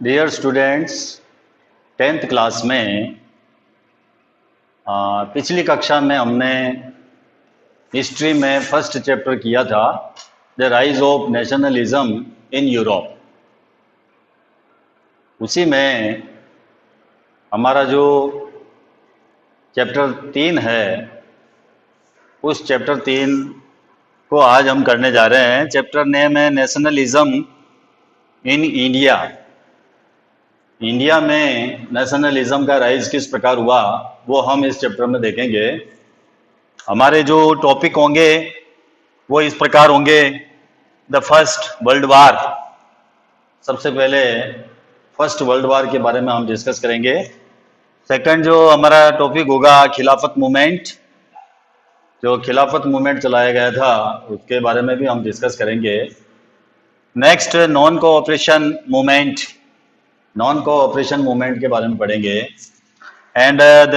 Dear students, 10th class में पिछली कक्षा में हमने हिस्ट्री में फर्स्ट चैप्टर किया था the rise of nationalism in Europe. उसी में हमारा जो चैप्टर 3 है, उस चैप्टर 3 को आज हम करने जा रहे हैं। चैप्टर नेम है नेशनलिज्म इन इंडिया। इंडिया में नेशनलिज्म का राइज किस प्रकार हुआ वो हम इस चैप्टर में देखेंगे। हमारे जो टॉपिक होंगे वो इस प्रकार होंगे। द फर्स्ट वर्ल्ड वार, सबसे पहले फर्स्ट वर्ल्ड वार के बारे में हम डिस्कस करेंगे। सेकंड जो हमारा टॉपिक होगा खिलाफत मूवमेंट, जो खिलाफत मूवमेंट चलाया गया था उसके बारे में भी हम डिस्कस करेंगे। Next non cooperation movement, non cooperation movement के बारे में पढ़ेंगे। एंड द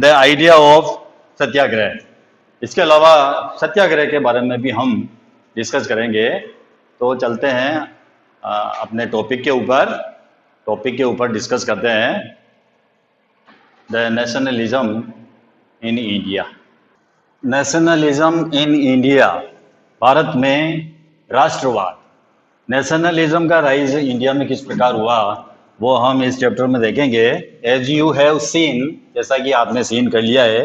आइडिया ऑफ सत्याग्रह, इसके अलावा सत्याग्रह के बारे में भी हम डिस्कस करेंगे। तो चलते हैं अपने टॉपिक के ऊपर डिस्कस करते हैं। The nationalism in India. Nationalism in India, Bharat में राष्ट्रवाद। नेशनलिज्म का राइज इंडिया में किस प्रकार हुआ वो हम इस चैप्टर में देखेंगे। एज यू हैव सीन, जैसा कि आपने सीन कर लिया है,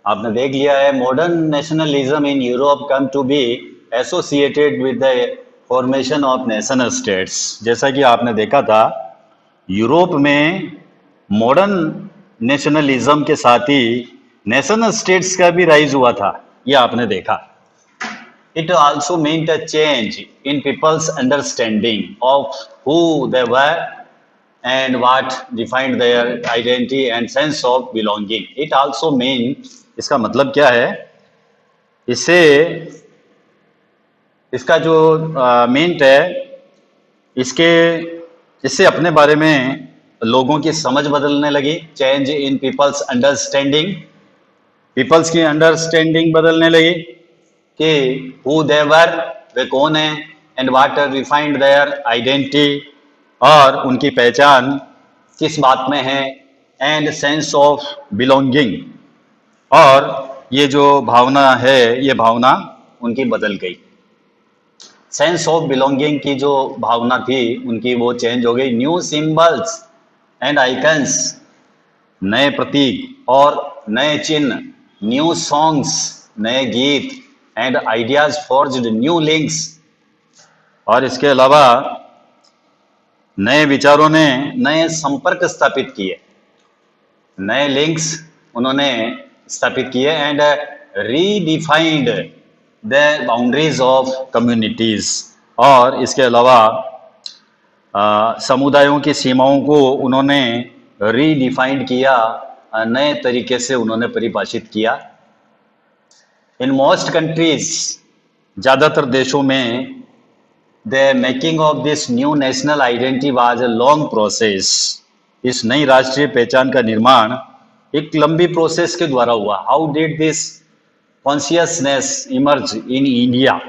आपने देख लिया है, modern nationalism in Europe come to be associated with the formation of national states. जैसा कि आपने देखा था, यूरोप में मॉडर्न नेशनलिज्म के साथ ही नेशनल स्टेट्स का भी राइज हुआ था, ये आपने देखा। It also meant a change in people's understanding of who they were and what defined their identity and sense of belonging. It also means, इसका मतलब क्या है, इसका जो मीन्ट है, इससे अपने बारे में लोगों की समझ बदलने लगी। Change in people's understanding, people's की अंडरस्टैंडिंग बदलने लगी कि हु दे वर, वे कौन है, and what refined their identity, और उनकी पहचान किस बात में है, एंड सेंस ऑफ बिलोंगिंग, और ये जो भावना है, ये भावना उनकी बदल गई। सेंस ऑफ बिलोंगिंग की जो भावना थी उनकी, वो चेंज हो गई। न्यू सिंबल्स एंड आइकन्स, नए प्रतीक और नए चिन्ह, न्यू सॉन्ग्स, नए गीत, and ideas forged new links, और इसके अलावा नए विचारों ने नए संपर्क स्थापित किए, नए लिंक्स उन्होंने स्थापित किए। And redefined the boundaries of communities, और इसके अलावा समुदायों की सीमाओं को उन्होंने रीडिफाइंड किया, नए तरीके से उन्होंने परिभाषित किया। इन मोस्ट कंट्रीज, ज़्यादातर देशों में, the making of this new national identity was a long process. इस नई राष्ट्रीय पहचान का निर्माण एक लंबी प्रोसेस के द्वारा हुआ। How did this consciousness emerge in India.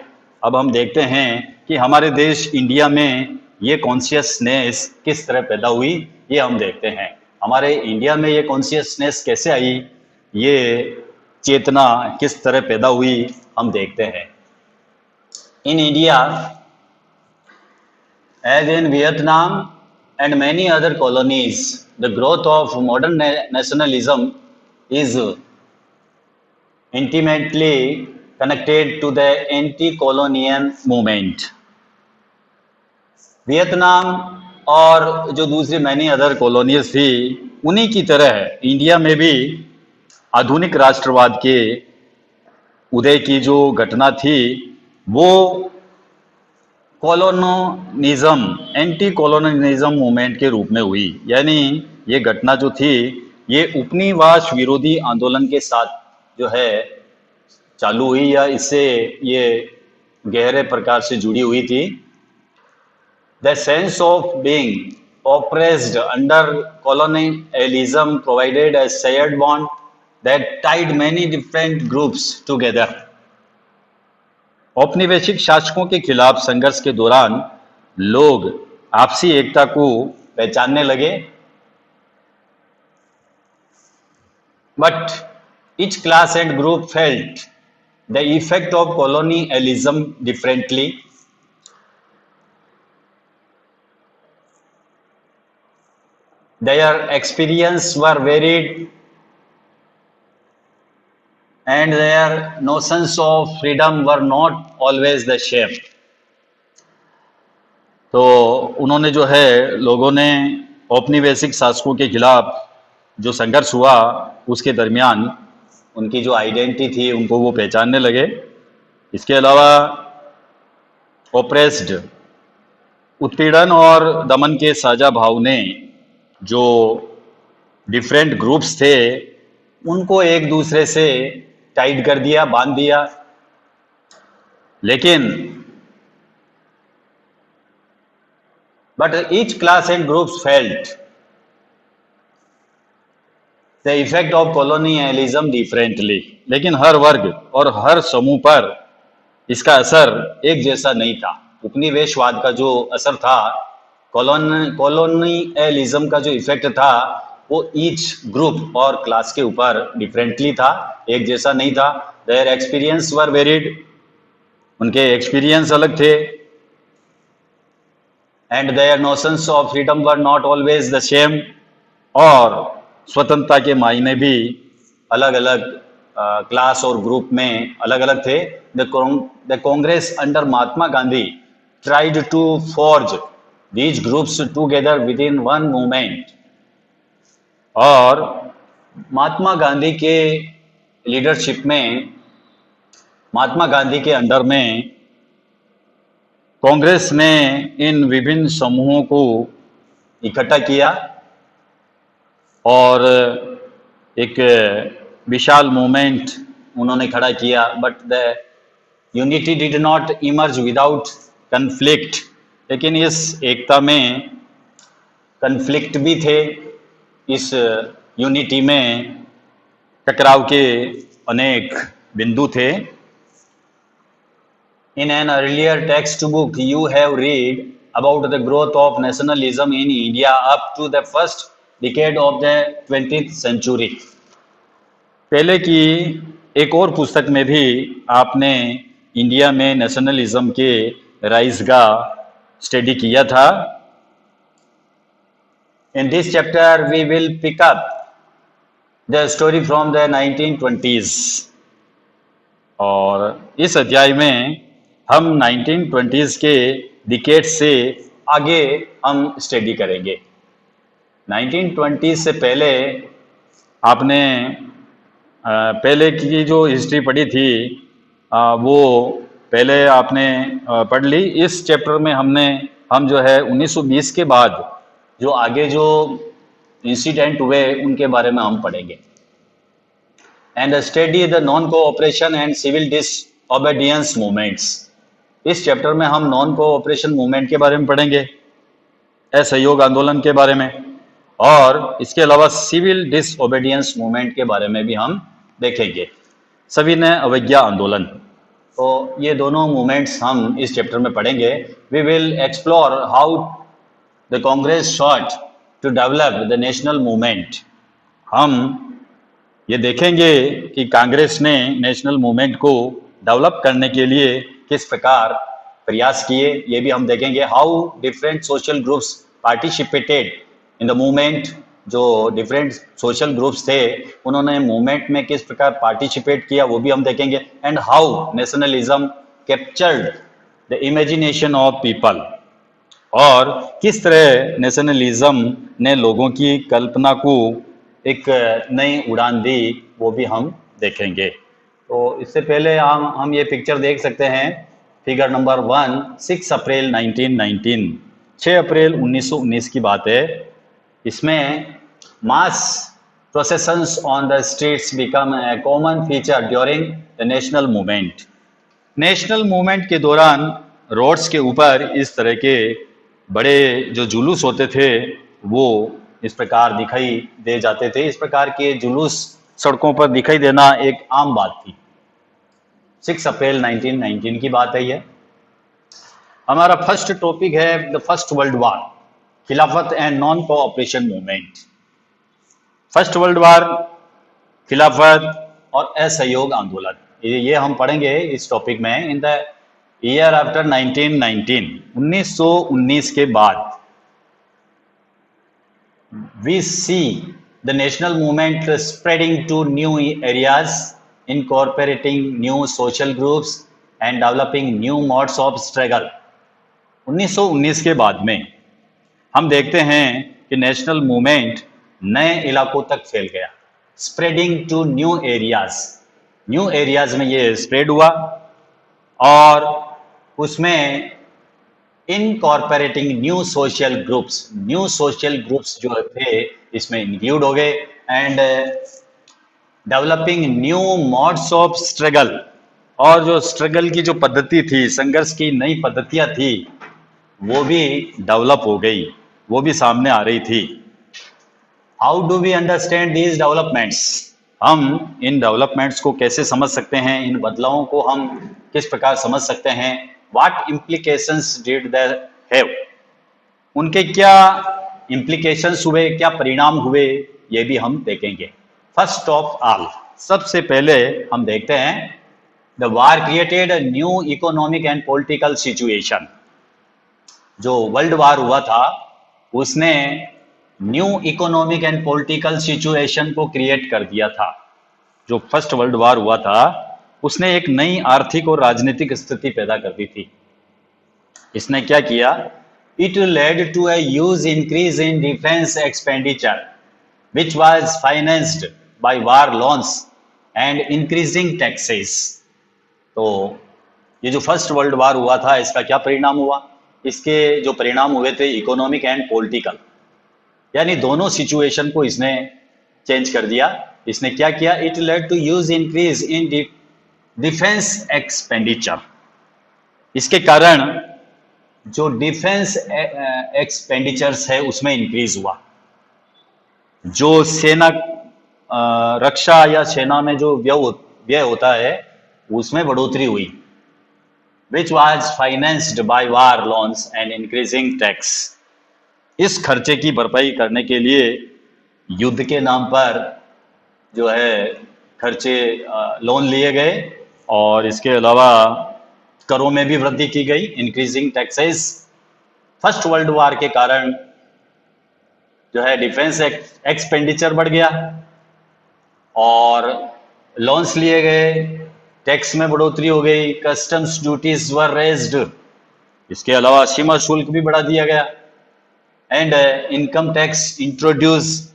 अब हम देखते हैं कि हमारे देश इंडिया में ये कॉन्शियसनेस किस तरह पैदा हुई, ये हम देखते हैं। हमारे इंडिया में ये कॉन्शियसनेस कैसे आई, ये चेतना किस तरह पैदा हुई, हम देखते हैं। In India, as in Vietnam and many other colonies, the growth of modern nationalism is intimately connected to the anti colonial movement. Vietnam और जो दूसरी मैनी अदर कॉलोनीज थी, उन्हीं की तरह इंडिया में भी आधुनिक राष्ट्रवाद के उदय की जो घटना थी वो कॉलोनिज्म, एंटी कॉलोनिज्म मूवमेंट के रूप में हुई। यानी ये घटना जो थी ये उपनिवेश विरोधी आंदोलन के साथ जो है चालू हुई, या इससे ये गहरे प्रकार से जुड़ी हुई थी। The sense of being oppressed under colonialism provided a shared bond that tied many different groups together. औपनिवेशिक शासकों के खिलाफ संघर्ष के दौरान लोग आपसी एकता को पहचानने लगे। But each class and group felt the effect of colonialism differently. Their experience were varied and their notions of freedom were not always the same. तो उन्होंने जो है लोगों ने औपनिवेशिक शासकों के खिलाफ जो संघर्ष हुआ उसके दरमियान उनकी जो आइडेंटिटी थी उनको वो पहचानने लगे। इसके अलावा ओप्रेस्ड, उत्पीड़न और दमन के साझा भाव ने जो डिफरेंट ग्रुप्स थे उनको एक दूसरे से टाइट कर दिया, बांध दिया। लेकिन but each class and groups felt the effect of colonialism differently. लेकिन हर वर्ग और हर समूह पर इसका असर एक जैसा नहीं था। उपनिवेशवाद का जो असर था, कॉलोनियलिज्म का जो इफेक्ट था वो ईच ग्रुप और क्लास के ऊपर डिफरेंटली था, एक जैसा नहीं था। देयर एक्सपीरियंस वर वेरिड, उनके एक्सपीरियंस अलग थे। And their notions of freedom were not always the same, और स्वतंत्रता के मायने भी अलग अलग क्लास और ग्रुप में अलग अलग थे। The Congress under Mahatma Gandhi tried to forge these groups together within one movement. और महात्मा गांधी के लीडरशिप में, महात्मा गांधी के अंडर में कांग्रेस ने इन विभिन्न समूहों को इकट्ठा किया और एक विशाल मूवमेंट उन्होंने खड़ा किया। But the unity did not emerge without conflict. लेकिन इस एकता में कन्फ्लिक्ट भी थे, इस यूनिटी में टकराव के अनेक बिंदु थे। In an earlier textbook, you have read about the growth of nationalism in India up to the first decade of the 20th century. पहले की एक और पुस्तक में भी आपने इंडिया में नेशनलिज्म के राइज का स्टडी किया था। In this chapter, we will pick up the story from the 1920s. और इस अध्याय में हम 1920s के डिकेड से आगे हम स्टडी करेंगे। 1920s से पहले आपने पहले की जो हिस्ट्री पढ़ी थी वो पहले आपने पढ़ ली। इस चैप्टर में हम जो है 1920 के बाद जो आगे जो इंसिडेंट हुए उनके बारे में हम पढ़ेंगे। And study the non cooperation and civil disobedience movements. इस चैप्टर में हम नॉन कोऑपरेशन मूवमेंट के बारे में पढ़ेंगे, असहयोग आंदोलन के बारे में, और इसके अलावा सिविल डिसओबीडियंस मूवमेंट के बारे में भी हम देखेंगे, सविनय अवज्ञा आंदोलन। तो ये दोनों मूवमेंट्स हम इस चैप्टर में पढ़ेंगे। We will explore how the Congress sought to develop the national movement. हम ये देखेंगे कि कांग्रेस ने नेशनल मूवमेंट को डेवलप करने के लिए किस प्रकार प्रयास किए, ये भी हम देखेंगे। How different social groups participated in the movement. जो डिफरेंट सोशल ग्रुप्स थे उन्होंने मूवमेंट में किस प्रकार पार्टिसिपेट किया वो भी हम देखेंगे। And how nationalism captured the imagination of people. और किस तरह नेशनलिज्म ने लोगों की कल्पना को एक नई उड़ान दी वो भी हम देखेंगे। तो इससे पहले हम ये पिक्चर देख सकते हैं, फिगर नंबर 1, 6 अप्रैल 1919, 6 अप्रैल 1919 की बात है। इसमें mass processions on the streets become a common feature during the national movement. National movement के दौरान रोड्स के ऊपर इस तरह के बड़े जो जुलूस होते थे वो इस प्रकार दिखाई दे जाते थे। इस प्रकार के जुलूस सड़कों पर दिखाई देना एक आम बात थी। 6 अप्रैल 1919 की बात है ये। हमारा फर्स्ट टॉपिक है द फर्स्ट वर्ल्ड वॉर, खिलाफत and non cooperation movement. First world war, खिलाफत और असहयोग आंदोलन, ये हम पढ़ेंगे इस टॉपिक में। इन द ईयर आफ्टर 1919, 1919 के बाद we see the national movement spreading to new areas, incorporating new social groups and developing new modes of struggle। 1919 के बाद में हम देखते हैं कि नेशनल मूवमेंट नए इलाकों तक फैल गया, spreading to new areas, new areas में ये स्प्रेड हुआ और उसमें इनकॉर्पोरेटिंग न्यू सोशल ग्रुप्स जो थे इसमें इंक्लूड हो गए and developing new modes of struggle, और जो स्ट्रगल की जो पद्धति थी, संघर्ष की नई पद्धतियां थी, वो भी डेवलप हो गई, वो भी सामने आ रही थी। How do we understand these developments? हम इन डेवलपमेंट्स को कैसे समझ सकते हैं, इन बदलावों को हम किस प्रकार समझ सकते हैं? What implications did they have? उनके क्या इम्प्लीकेशंस हुए, क्या परिणाम हुए, ये भी हम देखेंगे। फर्स्ट ऑफ ऑल, सबसे पहले हम देखते हैं the war created a new economic and political situation. जो वर्ल्ड वार हुआ था उसने new economic and political situation को क्रिएट कर दिया था। जो फर्स्ट वर्ल्ड वार हुआ था उसने एक नई आर्थिक और राजनीतिक स्थिति पैदा कर दी थी। इसने क्या किया? It led to a huge increase in defence expenditure which was financed by war loans and increasing taxes. तो ये जो फर्स्ट वर्ल्ड वार हुआ था इसका क्या परिणाम हुआ? इसके जो परिणाम हुए थे इकोनॉमिक एंड पॉलिटिकल, यानी दोनों सिचुएशन को इसने चेंज कर दिया। इसने क्या किया? It led to huge increase in defence expenditure. इसके कारण जो डिफेंस एक्सपेंडिचर्स है उसमें इंक्रीज हुआ। जो सेना रक्षा या सेना में जो व्यय होता है उसमें बढ़ोतरी हुई, विच was financed by war loans and increasing tax. इस खर्चे की भरपाई करने के लिए युद्ध के नाम पर जो है खर्चे लोन लिए गए और इसके अलावा करों में भी वृद्धि की गई, increasing taxes. First world war के कारण जो है डिफेंस एक्सपेंडिचर बढ़ गया और लोन्स लिए गए, टैक्स में बढ़ोतरी हो गई, कस्टम्स ड्यूटीज वर रेज्ड। इसके अलावा सीमा शुल्क भी बढ़ा दिया गया एंड इनकम टैक्स इंट्रोड्यूस,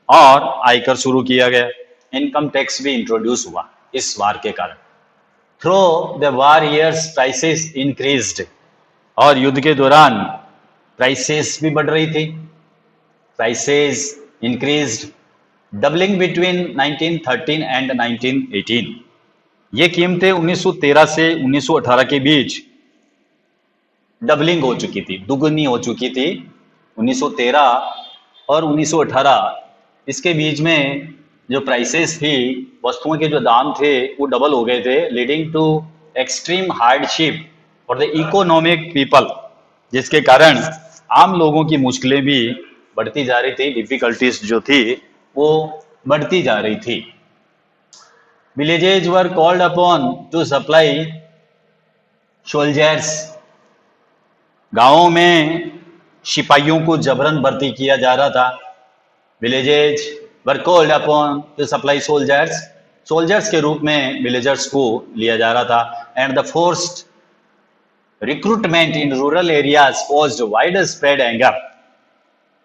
और आयकर शुरू किया गया। इनकम टैक्स भी इंट्रोड्यूस हुआ इस वार के कारण। Through the war years prices increased, और युद्ध के दौरान प्राइसेस भी बढ़ रही थी। Prices increased, doubling between 1913 and 1918। ये कीमतें 1913 से 1918 के बीच डबलिंग हो चुकी थी, दुगनी हो चुकी थी। 1913 और 1918 इसके बीच में जो प्राइसेस थी, वस्तुओं के जो दाम थे वो डबल हो गए थे, leading to extreme hardship for the economic people, जिसके कारण आम लोगों की मुश्किलें भी बढ़ती जा रही थी, डिफिकल्टीज जो थी वो बढ़ती जा रही थी। Villages were called upon two supply soldiers. गांवों में सिपाहियों को जबरन भर्ती किया जा रहा था। Villages were called upon two supply soldiers, soldiers के रूप में विलेजर्स को लिया जा रहा था। And the forced recruitment in rural areas caused wide spread anger,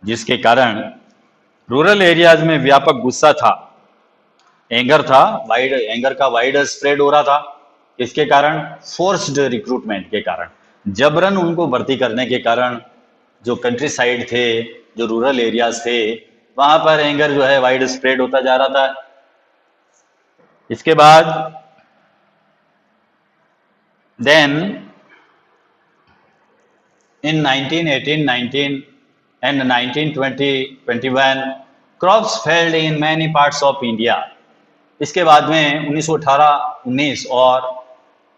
जिसके कारण रूरल एरियाज में व्यापक गुस्सा था, एंगर था, वाइड एंगर का वाइड स्प्रेड हो रहा था। इसके कारण फोर्स्ड रिक्रूटमेंट के कारण, जबरन उनको भर्ती करने के कारण जो कंट्री साइड थे, जो रूरल एरियाज थे, वहां पर एंगर जो है वाइड स्प्रेड होता जा रहा था। इसके बाद then in 1918, 19 and 1920, 21 crops failed in many parts of India. इसके बाद में 1918, 19 और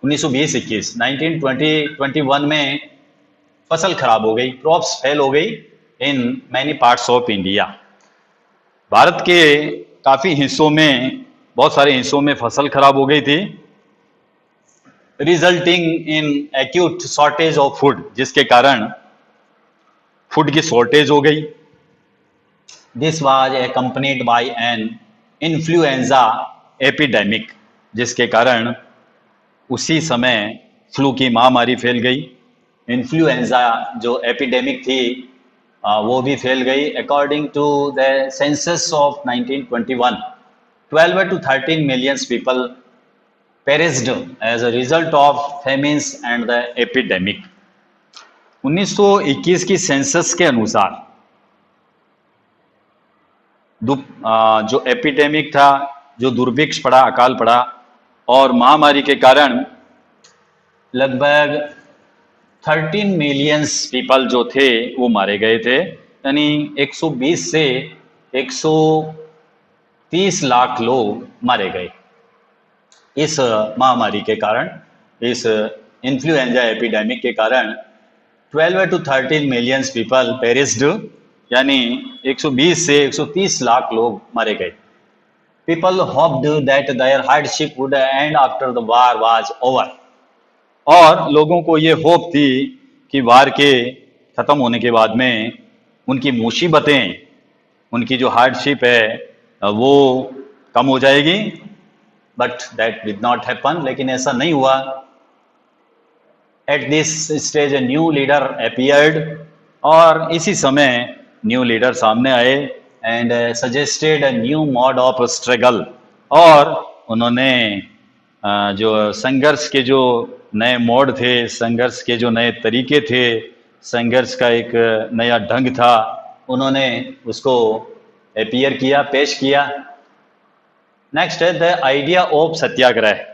1920, 21, 1920, 21 में फसल खराब हो गई, क्रॉप्स फेल हो गई इन many parts of India. Bharat के काफ़ी हिस्सों में, बहुत सारे हिस्सों में फसल खराब हो गई थी, resulting in acute shortage of food, जिसके कारण फूड की शॉर्टेज हो गई। This was accompanied by an influenza epidemic, जिसके कारण उसी समय फ्लू की महामारी फैल गई। इन्फ्लुएंजा जो एपिडेमिक थी वो भी फैल गई। According to the census of 1921, 12 to 13 million people perished as a result of famines and the epidemic। 1921 की सेंसस के अनुसार जो एपिडेमिक था, जो दुर्भिक्ष पड़ा, अकाल पड़ा, और महामारी के कारण लगभग 13 मिलियंस पीपल जो थे वो मारे गए थे। यानी 120 से 130 लाख लोग मारे गए इस महामारी के कारण, इस इन्फ्लुएंजा एपिडेमिक के कारण। 12 to 13 मिलियंस पीपल पेरिस्ड, यानी 120 से 130 लाख लोग मारे गए। People hoped that their hardship would end after the war was over. और लोगों को ये होप थी कि वार के ख़त्म होने के बाद में उनकी मुसीबतें, उनकी जो हार्डशिप है वो कम हो जाएगी। But that did not happen, लेकिन ऐसा नहीं हुआ। At this stage a new leader appeared, और इसी समय न्यू लीडर सामने आए and suggested a new mode of struggle. और उन्होंने जो संघर्ष के जो नए मोड थे, संघर्ष के जो नए तरीके थे, संघर्ष का एक नया ढंग था, उन्होंने उसको अपीयर किया, पेश किया। नेक्स्ट है द आइडिया ऑफ सत्याग्रह।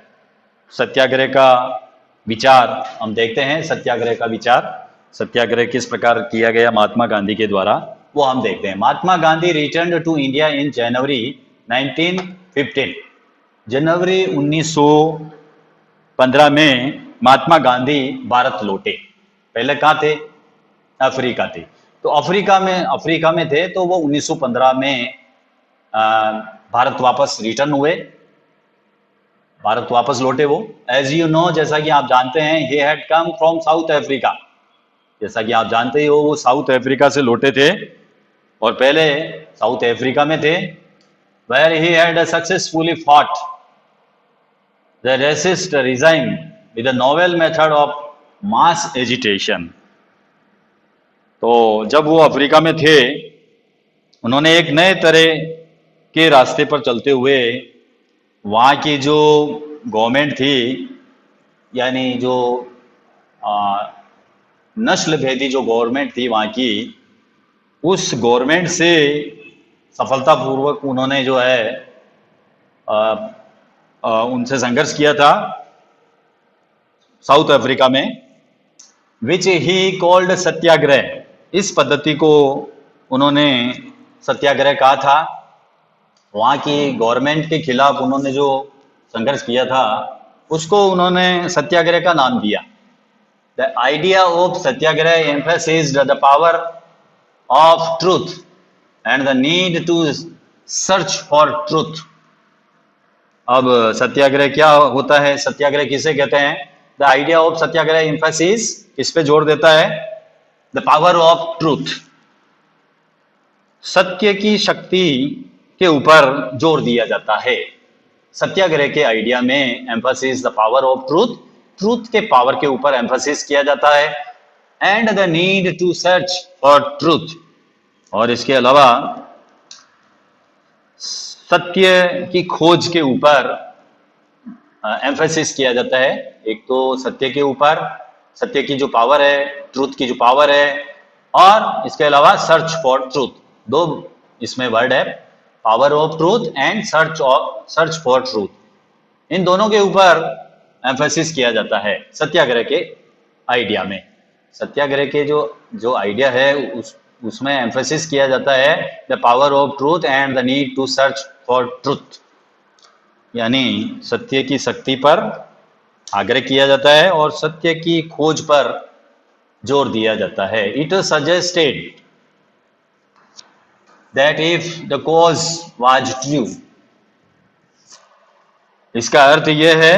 सत्याग्रह का विचार हम देखते हैं। सत्याग्रह का विचार, सत्याग्रह किस प्रकार किया गया महात्मा गांधी के द्वारा, वो हम देखते हैं। Mahatma Gandhi return to India in January 1915। जनवरी 1915 में महात्मा गांधी भारत लौटे। पहले कहाँ थे? अफ्रीका थे। तो अफ्रीका में थे, तो वो 1915 में भारत वापस रिटर्न हुए, भारत वापस लौटे वो। एज यू नो, जैसा कि आप जानते हैं, he had come from south Africa. जैसा कि आप जानते ही हो, वो साउथ अफ्रीका से लौटे थे और पहले साउथ अफ्रीका में थे। Where he had successfully fought the racist regime with the novel method of mass agitation. तो जब वो अफ्रीका में थे, उन्होंने एक नए तरह के रास्ते पर चलते हुए वहाँ की जो गवर्नमेंट थी, यानी जो नस्ल भेदी जो गवर्नमेंट थी वहाँ की, उस गवर्नमेंट से सफलतापूर्वक उन्होंने जो है उनसे संघर्ष किया था साउथ अफ्रीका में, विच ही कॉल्ड सत्याग्रह। इस पद्धति को उन्होंने सत्याग्रह कहा था। वहाँ की गवर्नमेंट के खिलाफ उन्होंने जो संघर्ष किया था उसको उन्होंने सत्याग्रह का नाम दिया। The idea of satyagraha emphasised the power of truth and the need to search for truth. अब सत्याग्रह क्या होता है, सत्याग्रह किसे कहते हैं? The idea of satyagraha emphasis किस पे जोर देता है? द पावर ऑफ ट्रूथ, सत्य की शक्ति के ऊपर जोर दिया जाता है। सत्याग्रह के आइडिया में emphasis the power of truth, truth के पावर के ऊपर एम्फेसिस किया जाता है। And the need to search for truth, और इसके अलावा सत्य की खोज के ऊपर एम्फेसिस किया जाता है। एक तो सत्य के ऊपर, सत्य की जो पावर है, ट्रूथ की जो पावर है, और इसके अलावा सर्च फॉर ट्रूथ, दो इसमें वर्ड है, power of truth and search for truth. इन दोनों के ऊपर एम्फेसिस किया जाता है सत्याग्रह के आइडिया में। सत्याग्रह के जो आइडिया है उसमें एम्फेसिस किया जाता है the power of truth and the need to search for truth, यानी सत्य की शक्ति पर आग्रह किया जाता है और सत्य की खोज पर जोर दिया जाता है। It suggested that if the cause was true, इसका अर्थ यह है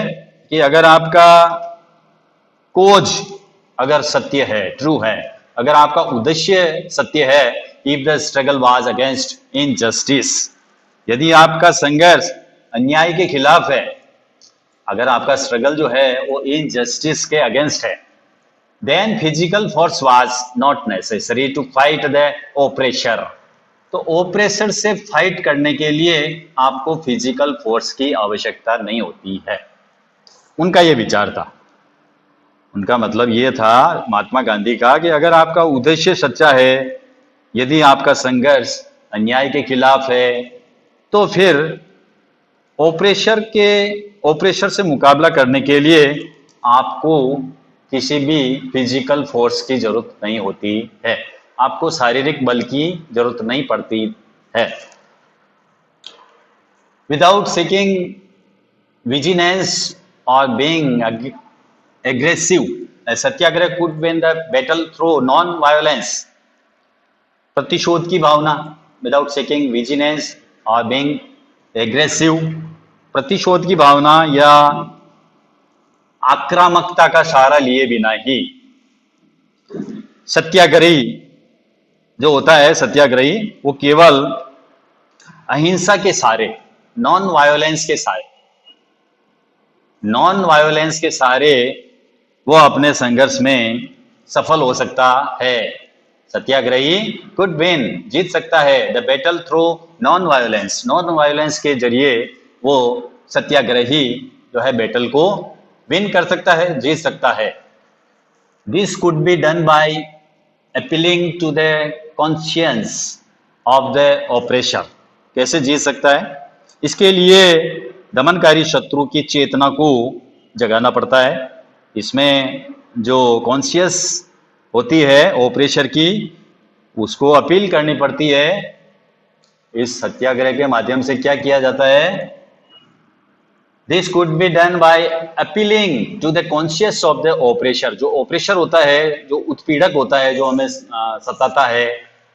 कि अगर आपका कोज अगर सत्य है, ट्रू है, अगर आपका उद्देश्य सत्य है, if the struggle was against injustice, यदि आपका संघर्ष अन्याय के खिलाफ है, अगर आपका स्ट्रगल जो है वो इनजस्टिस के अगेंस्ट है, then physical force was not necessary to fight the oppressor, तो ओप्रेसर से फाइट करने के लिए आपको फिजिकल फोर्स की आवश्यकता नहीं होती है। उनका ये विचार था, उनका मतलब ये था महात्मा गांधी का कि अगर आपका उद्देश्य सच्चा है, यदि आपका संघर्ष अन्याय के खिलाफ है, तो फिर ओप्रेशर से मुकाबला करने के लिए आपको किसी भी फिजिकल फोर्स की जरूरत नहीं होती है, आपको शारीरिक बल की जरूरत नहीं पड़ती है। विदाउट सीकिंग विजिलेंस और being aggressive, Satyagraha could win the battle through non violence, प्रतिशोध की भावना, विदाउट सीकिंग विजिलेंस और बीइंग एग्रेसिव, प्रतिशोध की भावना या आक्रामकता का सहारा लिए बिना ही सत्याग्रही जो होता है, सत्याग्रही वो केवल अहिंसा के सहारे, नॉन वायोलेंस के सहारे वो अपने संघर्ष में सफल हो सकता है। सत्याग्रही कुड विन, जीत सकता है, the battle through non violence के जरिए वो सत्याग्रही जो है बैटल को विन कर सकता है, जीत सकता है। This could be done by appealing to the conscience of the oppressor, कैसे जीत सकता है? इसके लिए दमनकारी शत्रु की चेतना को जगाना पड़ता है। इसमें जो कॉन्शियस होती है ऑपरेशर की, उसको अपील करनी पड़ती है। इस सत्याग्रह के माध्यम से क्या किया जाता है? This could be done by appealing to the conscious of the oppressor, जो ऑपरेशर होता है, जो उत्पीड़क होता है, जो हमें सताता है,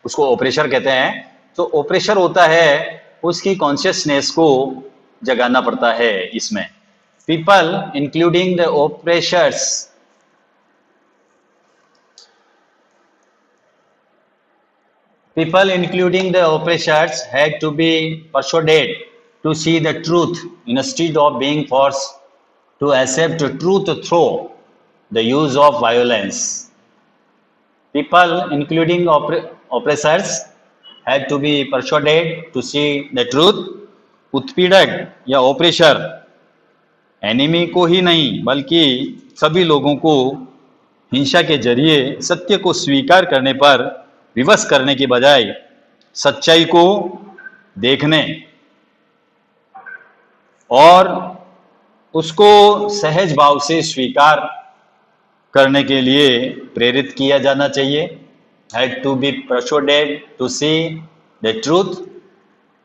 उसको ऑपरेशर कहते हैं। तो ऑपरेशर होता है, उसकी कॉन्शियसनेस को जगाना पड़ता है। इसमें people including the oppressors had to be persuaded to see the truth instead of being forced to accept truth through the use of violence. People, including oppressors, had to be persuaded to see the truth. उत्पीड़क या ऑपरेशर enemy को ही नहीं बल्कि सभी लोगों को हिंसा के जरिए सत्य को स्वीकार करने पर विवश करने के बजाय सच्चाई को देखने और उसको सहज भाव से स्वीकार करने के लिए प्रेरित किया जाना चाहिए। Had to be persuaded to see the truth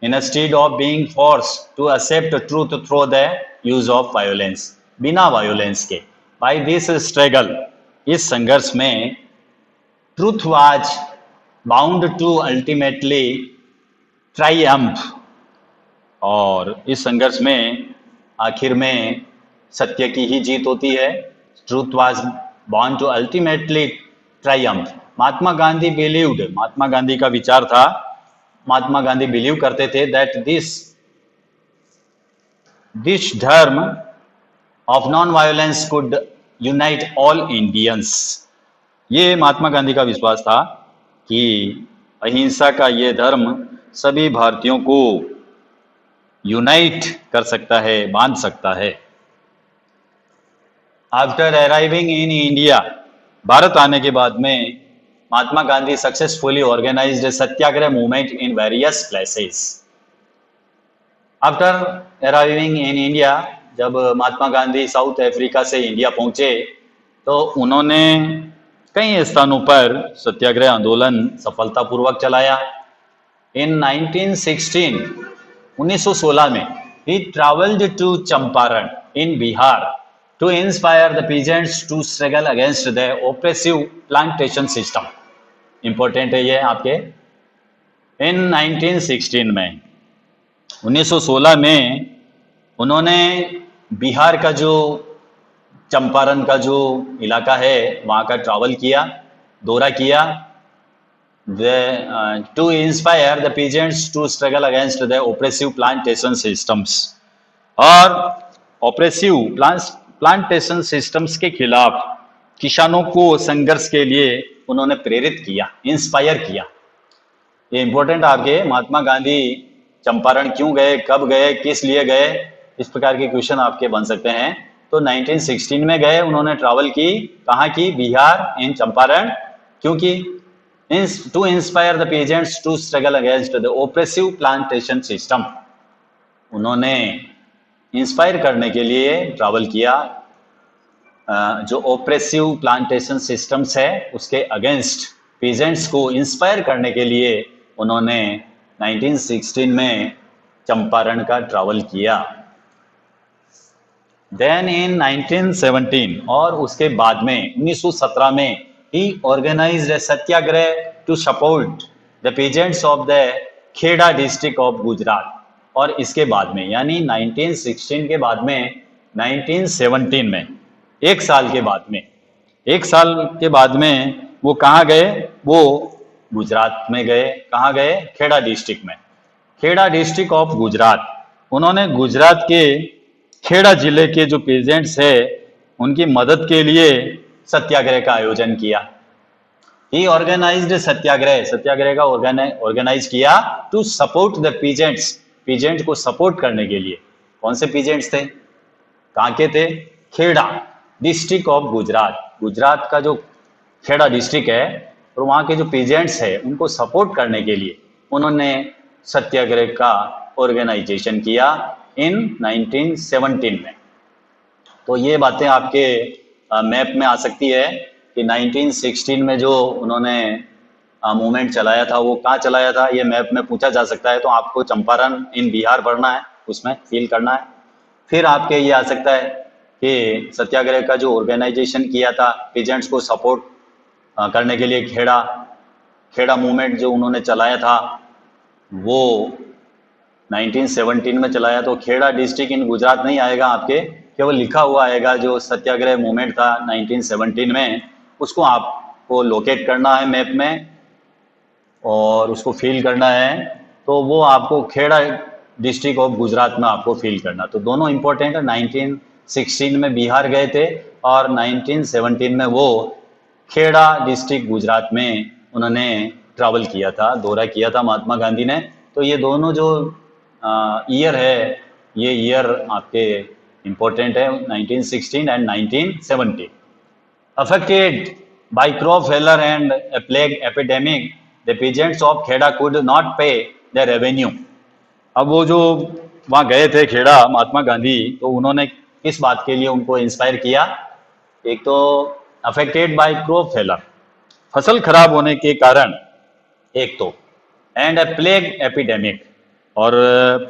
instead of being forced to accept the truth through the use of violence, बिना वायोलेंस के। By this struggle, इस संघर्ष में truth was bound to ultimately triumph, और इस संघर्ष में आखिर में सत्य की ही जीत होती है। Truth was bound to ultimately triumph. Mahatma Gandhi believed, Mahatma Gandhi का विचार था, महात्मा गांधी बिलीव करते थे that this dharma of non violence could unite all Indians. ये महात्मा गांधी का विश्वास था कि अहिंसा का ये धर्म सभी भारतीयों को यूनाइट कर सकता है, बांध सकता है। After arriving in India, Bharat आने के बाद में Mahatma Gandhi successfully organised a satyagraha movement in various places. After arriving in India, जब महात्मा गांधी साउथ अफ्रीका से इंडिया पहुंचे तो उन्होंने कई स्थानों पर सत्याग्रह आंदोलन सफलतापूर्वक चलाया। इन 1916 में he travelled to Champaran in Bihar to inspire the peasants to struggle against the oppressive plantation system. Important है ये आपके. In 1916 में 1916 में उन्होंने बिहार का जो चंपारण का जो इलाका है वहाँ का ट्रैवल किया, दौरा किया, to inspire the peasants to struggle against the oppressive plantation systems. और ऑपरेसिव प्लांटेशन सिस्टम्स के खिलाफ किसानों को संघर्ष के लिए उन्होंने प्रेरित किया, इंस्पायर किया. ये इंपॉर्टेंट आपके. महात्मा गांधी चंपारण क्यों गए, कब गए, किस लिए गए, इस प्रकार के क्वेश्चन आपके बन सकते हैं. तो 1916 में गए, उन्होंने ट्रैवल की. कहाँ की? बिहार, इन चंपारण. क्योंकि to inspire the peasants to struggle against the oppressive plantation system. उन्होंने इंस्पायर करने के लिए ट्रैवल किया. जो ओप्रेसिव प्लांटेशन सिस्टम्स है उसके अगेंस्ट पेजेंट्स को इंस्पायर करने के लिए उन्होंने 1916 में चंपारण का ट्रैवल किया. देन इन 1917 और उसके बाद में 1917 में he organized a satyagraha to support the peasants of the Kheda district of Gujarat. और इसके बाद में यानी 1916 के बाद में 1917 में एक साल के बाद में वो कहाँ गए? वो गुजरात में गए. कहाँ गए? खेड़ा डिस्ट्रिक्ट में. Kheda district of Gujarat. उन्होंने गुजरात के खेड़ा जिले के जो पेजेंट्स है उनकी मदद के लिए सत्याग्रह का आयोजन किया. ही ऑर्गेनाइज्ड सत्याग्रह का ऑर्गेनाइज किया to support the peasants. Peasant को सपोर्ट करने के लिए. कौन से पीजेंट्स थे? कहाँ के थे? Kheda district of Gujarat. गुजरात का जो खेड़ा डिस्ट्रिक्ट है और वहाँ के जो पीजेंट्स है उनको सपोर्ट करने के लिए उन्होंने सत्याग्रह का ऑर्गेनाइजेशन किया इन 1917 में. तो ये बातें आपके मैप में आ सकती है कि 1916 में जो उन्होंने मूवमेंट चलाया था वो कहाँ चलाया था, ये मैप में पूछा जा सकता है. तो आपको चंपारण इन बिहार पढ़ना है, उसमें फील करना है. फिर आपके ये आ सकता है कि सत्याग्रह का जो ऑर्गेनाइजेशन किया था पीजेंट्स को सपोर्ट करने के लिए खेड़ा मूवमेंट जो उन्होंने चलाया था वो 1917 में चलाया. तो खेड़ा डिस्ट्रिक्ट इन गुजरात नहीं आएगा आपके, केवल लिखा हुआ आएगा जो सत्याग्रह मूवमेंट था 1917 में. उसको आपको लोकेट करना है मैप में और उसको फील करना है. तो वो आपको खेड़ा डिस्ट्रिक्ट ऑफ गुजरात में आपको फील करना. तो दोनों इंपॉर्टेंट है. 1916 में बिहार गए थे और 1917 में वो खेड़ा डिस्ट्रिक्ट गुजरात में उन्होंने ट्रैवल किया था, दौरा किया था महात्मा गांधी ने. तो ये दोनों जो ईयर है ये ईयर आपके इंपॉर्टेंट है 1916 and 1917. Affected by crop failure and a plague epidemic the peasants of Kheda could not pay the revenue. अब वो जो वहाँ गए थे खेड़ा महात्मा गांधी, तो उन्होंने किस बात के लिए उनको इंस्पायर किया? एक तो अफेक्टेड बाय क्रॉप फेलर, फसल खराब होने के कारण एक तो, एंड ए प्लेग एपिडेमिक, और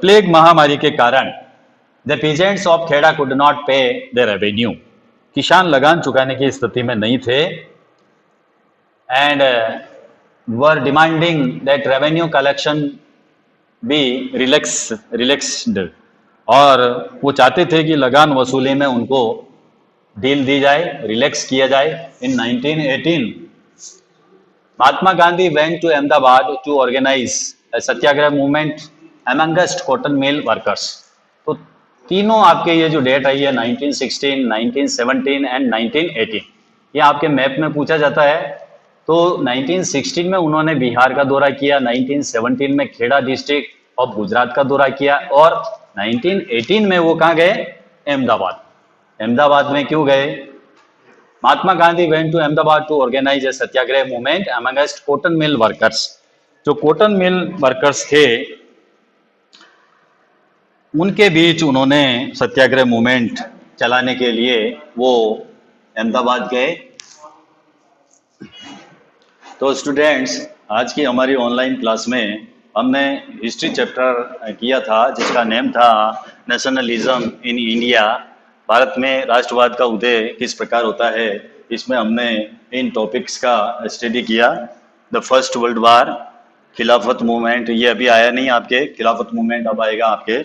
प्लेग महामारी के कारण the peasants of Kheda could not pay the revenue. किसान लगान चुकाने की स्थिति में नहीं थे. And were demanding that revenue collection be relaxed, और वो चाहते थे कि लगान वसूली में उनको डील दी जाए, रिलैक्स किया जाए. In 1918 Mahatma Gandhi went to Ahmedabad to organise satyagraha movement amongst cotton mill workers. तो तीनों आपके ये जो डेट आई है 1916, 1917 एंड 1918, ये आपके मैप में पूछा जाता है. तो 1916 में उन्होंने बिहार का दौरा किया, 1917 में खेड़ा डिस्ट्रिक्ट ऑफ गुजरात का दौरा किया, और 1918 में वो कहाँ गए? अहमदाबाद. अहमदाबाद में क्यों गए? Mahatma Gandhi went to Ahmedabad to organise a satyagraha movement amongst cotton mill workers. जो कॉटन मिल वर्कर्स थे उनके बीच उन्होंने सत्याग्रह मूवमेंट चलाने के लिए वो अहमदाबाद गए. तो स्टूडेंट्स, आज की हमारी ऑनलाइन क्लास में हमने हिस्ट्री चैप्टर किया था जिसका नेम था नेशनलिज्म इन इंडिया. भारत में राष्ट्रवाद का उदय किस प्रकार होता है, इसमें हमने इन टॉपिक्स का स्टडी किया। द फर्स्ट वर्ल्ड वार, खिलाफत मूवमेंट, ये अभी आया नहीं आपके, खिलाफत मूवमेंट अब आएगा आपके।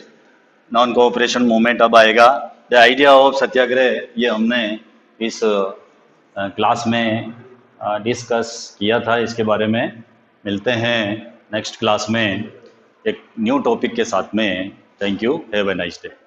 नॉन कोऑपरेशन मूवमेंट अब आएगा। द आइडिया ऑफ सत्याग्रह, ये हमने इस क्लास में डिस्कस किया था, इसके बारे में। मिलते हैं नेक्स्ट क्लास में एक न्यू टॉपिक के साथ में। Thank you, have a nice day.